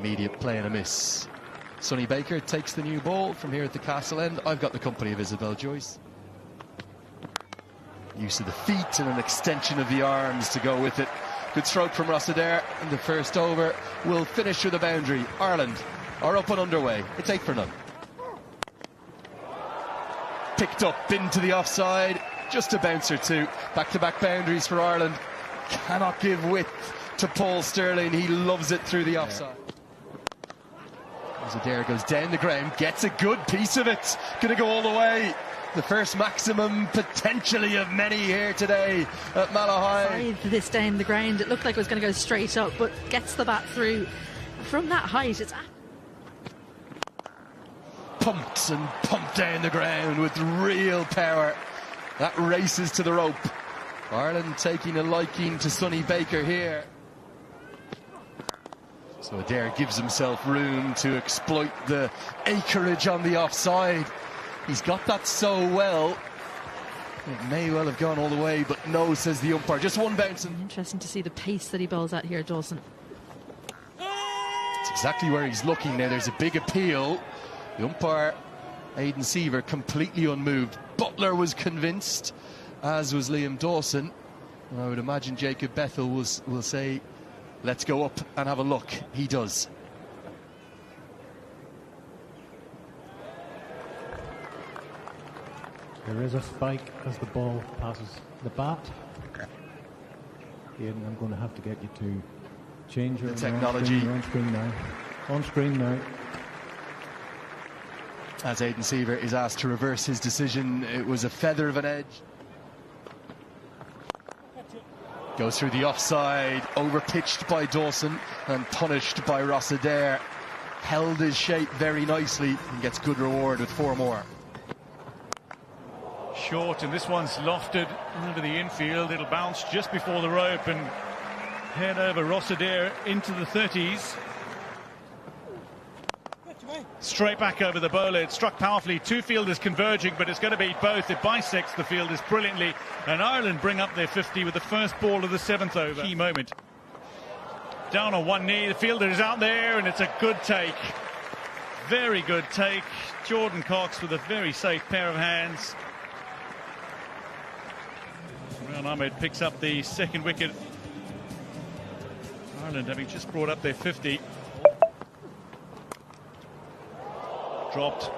Immediate play and a miss. Sonny Baker takes the new ball from here at the Castle End. I've got the company of Isabel Joyce. Use of the feet and an extension of the arms to go with it. Good stroke from Rossiter in the first over. Will finish with a boundary. Ireland are up and underway. It's 8-0. Picked up into the offside. Just a bounce or two. Back-to-back boundaries for Ireland. Cannot give width to Paul Sterling. He loves it through the offside. Adair goes down the ground, gets a good piece of it. Gonna go all the way. The first maximum potentially of many here today at Malahide. This down the ground, it looked like it was going to go straight up, but gets the bat through from that height. It's pumped and pumped down the ground with real power. That races to the rope. Ireland taking a liking to Sonny Baker here. So Adair gives himself room to exploit the acreage on the offside. He's got that so well. It may well have gone all the way, but no, says the umpire. Just one bounce. Interesting to see the pace that he bowls at here, Dawson. It's exactly where he's looking now. There's a big appeal. The umpire, Aidan Seaver, completely unmoved. Butler was convinced, as was Liam Dawson. And I would imagine Jacob Bethel will say, let's go up and have a look. He does. There is a spike as the ball passes the bat. Aidan, I'm going to have to get you to change your technology. On screen now. On screen now. As Aidan Seaver is asked to reverse his decision, it was a feather of an edge. Goes through the offside, overpitched by Dawson and punished by Ross Adair. Held his shape very nicely and gets good reward with 4 more. Short, and this one's lofted over the infield. It'll bounce just before the rope and head over Ross Adair into the 30s. Straight back over the bowler. It struck powerfully. 2 fielders converging, but it's going to beat both. It bisects the fielders brilliantly, and Ireland bring up their 50 with the first ball of the 7th over. Key moment. Down on one knee, the fielder is out there, and it's a good take. Very good take. Jordan Cox with a very safe pair of hands. Imran Ahmed picks up the 2nd wicket. Ireland having just brought up their 50. Dropped.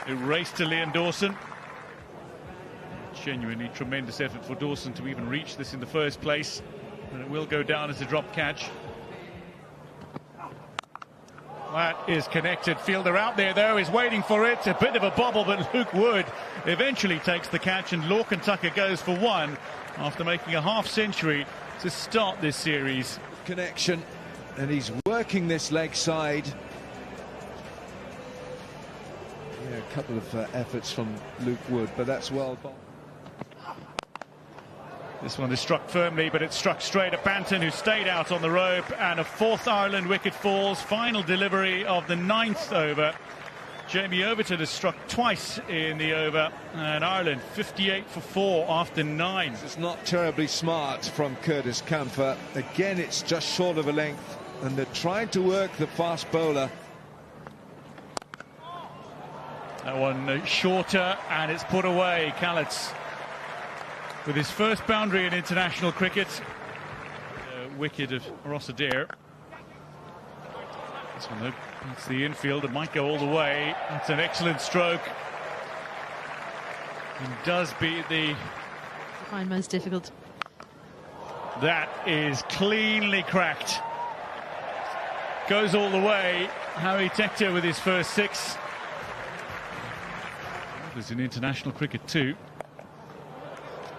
It raced to Liam Dawson. Genuinely tremendous effort for Dawson to even reach this in the first place. And it will go down as a drop catch. That is connected. Fielder out there, though, is waiting for it. A bit of a bobble, but Luke Wood eventually takes the catch, and Lorcan Tucker goes for 1 after making a half-century to start this series. Connection. And he's working this leg side. Yeah, a couple of efforts from Luke Wood, but that's well. This one is struck firmly, but it's struck straight at Banton, who stayed out on the rope, and a 4th Ireland wicket falls. Final delivery of the 9th over. Jamie Overton has struck twice in the over, and Ireland 58 for 4 after 9. It's not terribly smart from Curtis Camphor. Again, it's just short of a length. And they're trying to work the fast bowler. That one shorter, and it's put away. Callets with his first boundary in international cricket. Wicket of Ross Adair. This one, though, beats the infield. It might go all the way. That's an excellent stroke. And does beat the... I find most difficult. That is cleanly cracked. Goes all the way. Harry Tector with his first 6. There's in international cricket too.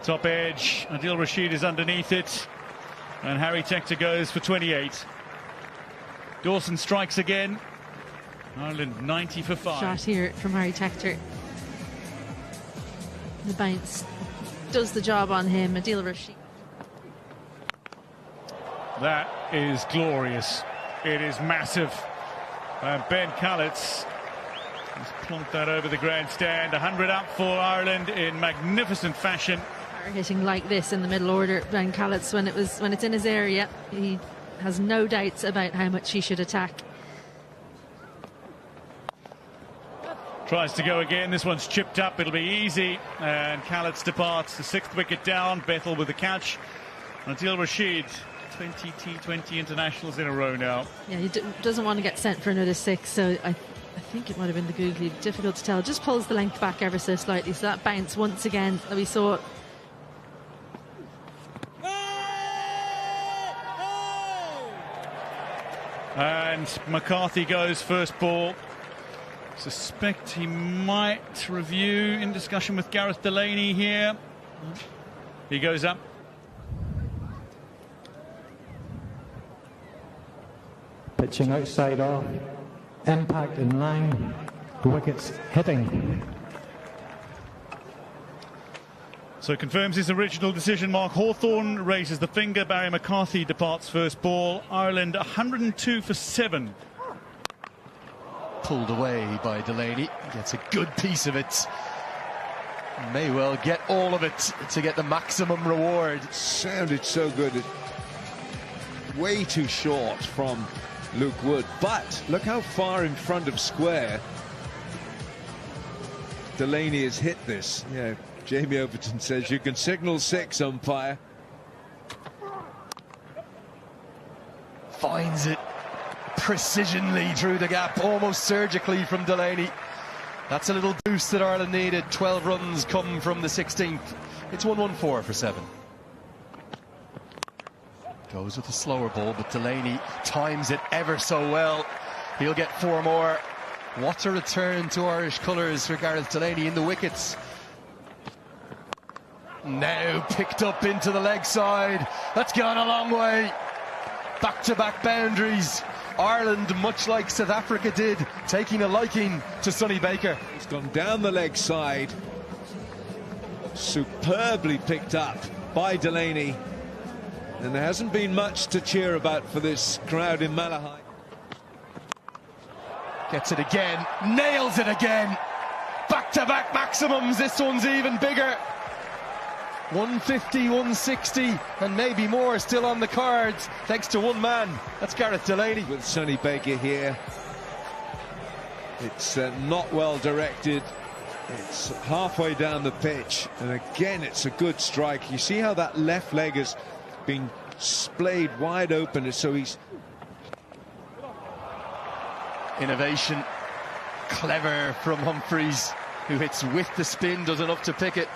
Top edge. Aadil Rashid is underneath it. And Harry Tector goes for 28. Dawson strikes again. Ireland 90 for 5. Shot here from Harry Tector. The bounce does the job on him. Aadil Rashid. That is glorious. It is massive. And Ben Callets has plonked that over the grandstand. 100 up for Ireland in magnificent fashion. Hitting like this in the middle order, Ben Callets, when it's in his area, he has no doubts about how much he should attack. Tries to go again. This one's chipped up. It'll be easy. And Callets departs. The 6th wicket down. Bethel with the catch. Aadil Rashid, 20 T20 internationals in a row now. Yeah, he doesn't want to get sent for another 6, so I think it might have been the googly. Difficult to tell. Just pulls the length back ever so slightly. So that bounce once again that we saw. And McCarthy goes first ball. Suspect he might review in discussion with Gareth Delaney here. He goes up. Pitching outside off. Impact in line. The wickets hitting. So confirms his original decision. Mark Hawthorne raises the finger. Barry McCarthy departs first ball. Ireland 102 for 7. Pulled away by Delaney. Gets a good piece of it. May well get all of it to get the maximum reward. Sounded so good. Way too short from Luke Wood. But look how far in front of square Delaney has hit this. Yeah, Jamie Overton says you can signal 6, umpire. Finds it precisionally through the gap, almost surgically from Delaney. That's a little boost that Ireland needed. 12 runs come from the 16th. It's 114 for 7. Goes with a slower ball, but Delaney times it ever so well. He'll get 4 more. What a return to Irish colours for Gareth Delaney in the wickets. Now picked up into the leg side. That's gone a long way. Back-to-back boundaries. Ireland, much like South Africa did, taking a liking to Sonny Baker. He's gone down the leg side. Superbly picked up by Delaney. And there hasn't been much to cheer about for this crowd in Malahide. Gets it again, nails it again. Back-to-back maximums, this one's even bigger. 150, 160, and maybe more still on the cards, thanks to one man. That's Gareth Delaney. With Sonny Baker here. It's not well directed. It's halfway down the pitch, and again it's a good strike. You see how that left leg has been splayed wide open, so he's... Innovation, clever from Humphreys, who hits with the spin, does enough to pick it.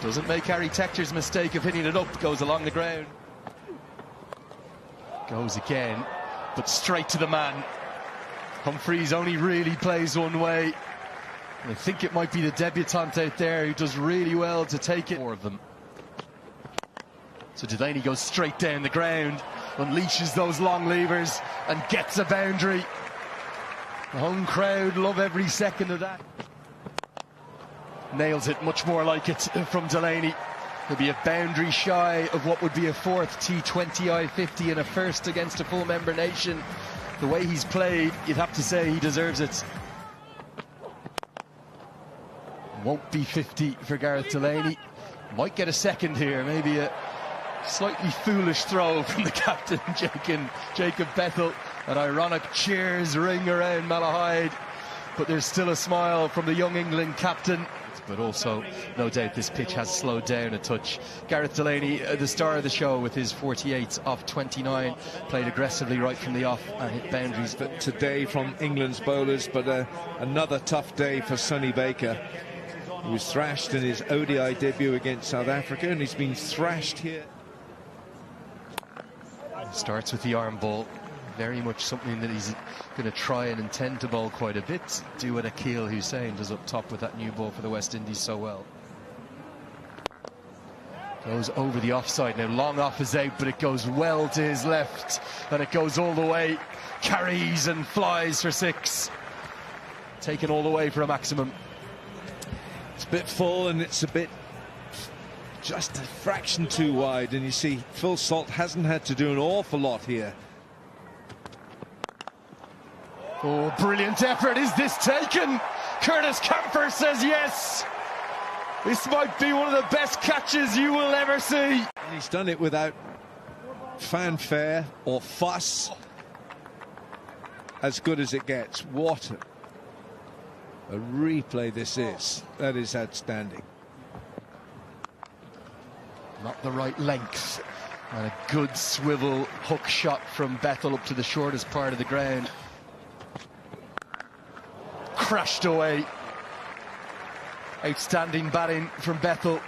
Doesn't make Harry Tector's mistake of hitting it up, goes along the ground. Goes again, but straight to the man. Humphreys only really plays one way. And I think it might be the debutant out there who does really well to take it. 4 of them. So Delaney goes straight down the ground, unleashes those long levers and gets a boundary. The home crowd love every second of that. Nails it, much more like it from Delaney. He'll be a boundary shy of what would be a 4th T20I 50 and a first against a full member nation. The way he's played, you'd have to say he deserves it. Won't be 50 for Gareth Delaney. Might get a second here, maybe a slightly foolish throw from the captain, Jacob Bethel. An ironic cheers ring around Malahide, but there's still a smile from the young England captain. But also, no doubt this pitch has slowed down a touch. Gareth Delaney, the star of the show with his 48 off 29, played aggressively right from the off and hit boundaries. But today from England's bowlers, but another tough day for Sonny Baker. He was thrashed in his ODI debut against South Africa, and he's been thrashed here. Starts with the arm ball. Very much something that he's going to try and intend to bowl quite a bit. Do what Akeal Hussain does up top with that new ball for the West Indies so well. Goes over the offside. Now long off is out, but it goes well to his left. And it goes all the way. Carries and flies for 6. Taken all the way for a maximum. It's a bit full and it's a bit... just a fraction too wide. And you see, Phil Salt hasn't had to do an awful lot here. Oh, brilliant effort. Is this taken? Curtis Camper says yes. This might be one of the best catches you will ever see. And he's done it without fanfare or fuss. As good as it gets. What a replay this is. That is outstanding. Not the right length. And a good swivel hook shot from Bethel up to the shortest part of the ground. Crashed away. Outstanding batting from Bethel.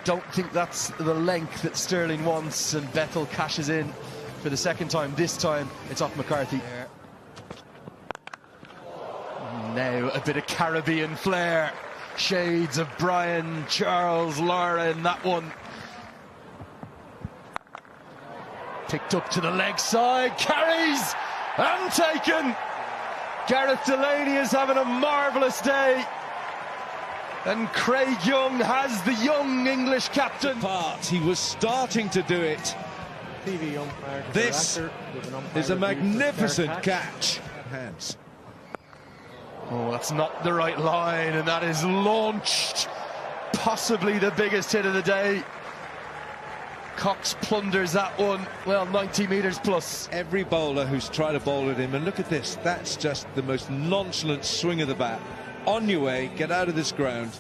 Don't think that's the length that Sterling wants, and Bethel cashes in for the second time. This time it's off McCarthy. Now a bit of Caribbean flair. Shades of Brian, Charles, Lara in that one. Picked up to the leg side, carries and taken. Gareth Delaney is having a marvellous day. And Craig Young has the young English captain. He was starting to do it. This is a magnificent catch. Hands. Oh, that's not the right line, and that is launched. Possibly the biggest hit of the day. Cox plunders that one, well, 90 metres plus. Every bowler who's tried to bowl at him, and look at this, that's just the most nonchalant swing of the bat. On your way, get out of this ground.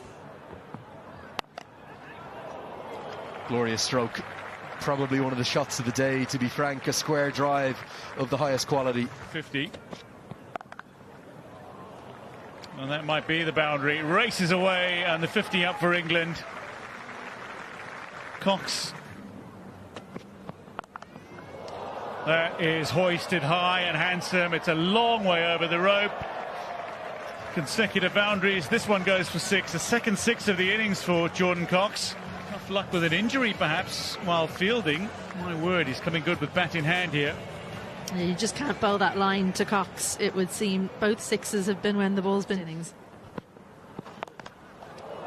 Glorious stroke. Probably one of the shots of the day, to be frank. A square drive of the highest quality. 50. And that might be the boundary. Races away, and the 50 up for England. Cox. That is hoisted high and handsome. It's a long way over the rope. Consecutive boundaries. This one goes for 6. The second 6 of the innings for Jordan Cox. Tough luck with an injury, perhaps, while fielding. My word, he's coming good with bat in hand here. You just can't bowl that line to Cox, it would seem. Both 6s have been when the ball's been innings.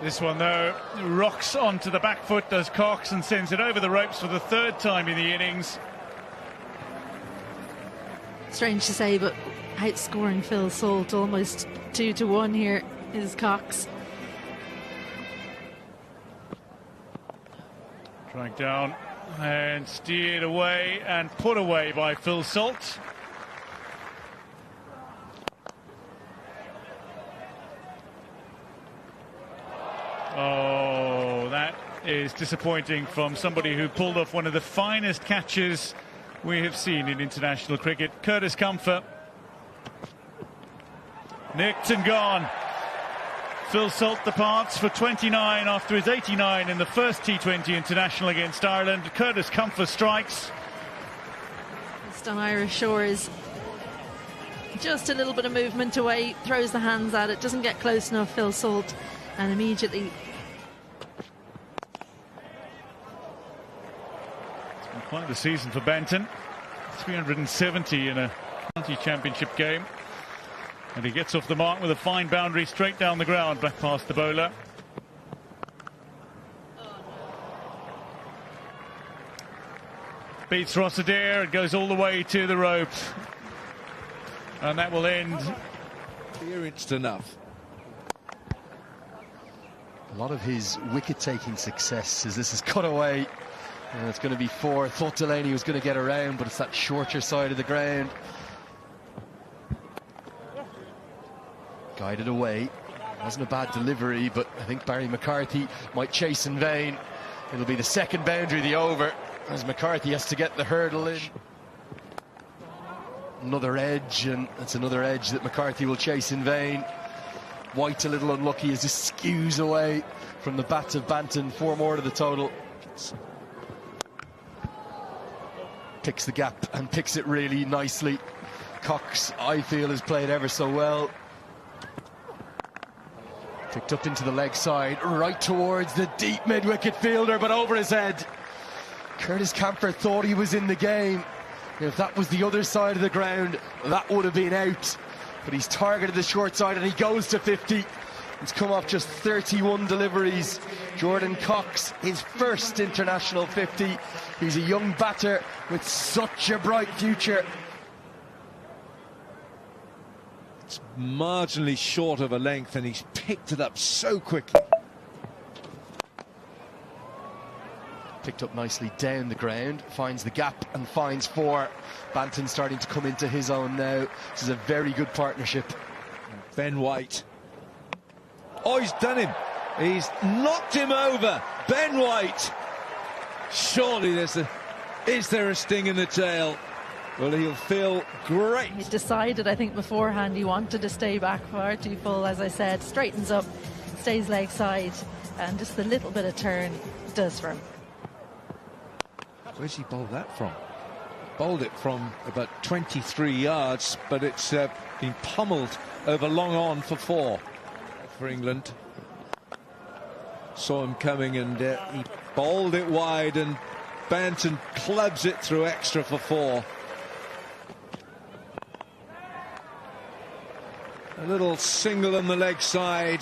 This one, though, rocks onto the back foot, does Cox, and sends it over the ropes for the 3rd time in the innings. Strange to say, but outscoring Phil Salt almost 2-1 here is Cox. Dragged down and steered away and put away by Phil Salt. Oh, that is disappointing from somebody who pulled off one of the finest catches we have seen in international cricket. Curtis Comfer. Nicked and gone. Phil Salt departs for 29 after his 89 in the first T20 international against Ireland. Curtis Comfer strikes. Just on Irish shores. Just a little bit of movement away, throws the hands at it, doesn't get close enough, Phil Salt, and immediately. It's been quite the season for Benton. 370 in a county championship game. And he gets off the mark with a fine boundary straight down the ground, back past the bowler. Beats Rossadair and goes all the way to the rope. And that will end. Experienced enough. A lot of his wicket-taking success as this is cut away. And it's going to be 4. Thought Delaney was going to get around, but it's that shorter side of the ground. Guided away. Wasn't a bad delivery, but I think Barry McCarthy might chase in vain. It'll be the second boundary, the over, as McCarthy has to get the hurdle in. Another edge, and that's another edge that McCarthy will chase in vain. White a little unlucky as this skews away from the bats of Banton. 4 more to the total. Picks the gap and picks it really nicely. Cox, I feel, has played ever so well. Picked up into the leg side, right towards the deep mid-wicket fielder, but over his head. Curtis Camper thought he was in the game. If that was the other side of the ground, that would have been out. But he's targeted the short side and he goes to 50. He's come off just 31 deliveries. Jordan Cox, his first international 50. He's a young batter with such a bright future. It's marginally short of a length and he's picked it up so quickly. picked up nicely down the ground, finds the gap and finds four. Banton starting to come into his own now. This is a very good partnership. Ben White. Oh, he's done him. He's knocked him over. Ben White. Surely is there a sting in the tail? Well, he'll feel great. He decided, I think, beforehand he wanted to stay back far too full, as I said. Straightens up, stays leg side, and just a little bit of turn does for him. Where's he bowled that from? Bowled it from about 23 yards, but it's been pummeled over long on for 4 for England. Saw him coming and he bowled it wide, and Banton clubs it through extra for 4. A little single on the leg side,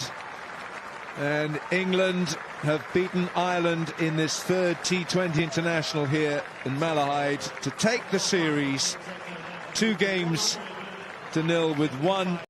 and England have beaten Ireland in this third T20 international here in Malahide to take the series 2-0 with 1